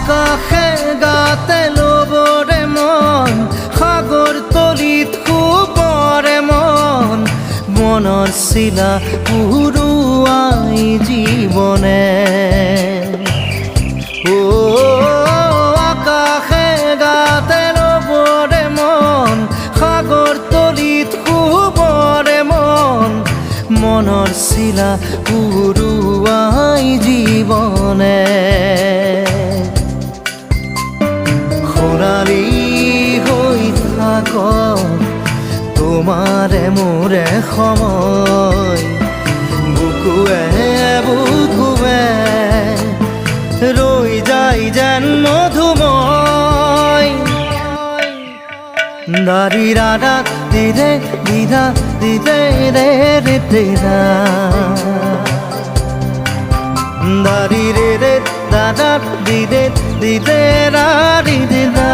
আকাশে গাতে ল'বৰে মন সাগৰ তলিত শুবৰে মন মনৰ চিলা উৰুৱাই জীৱনে আকাশে গাতে ল'বৰে মন সাগৰ তলিত শুবৰে মন মনৰ চিলা উৰুৱাই জীৱনে খৰালি হৈ থাক তোমাৰে মোৰে সময় বুকুৱে বুকুৱে ৰৈ যায় যেন মধুময় দাৰি ৰাধা দিদে দিদা দিদে ৰে ৰে দিদা দাৰি ৰে ৰে দাদা দিদে দিদে ৰা দিদা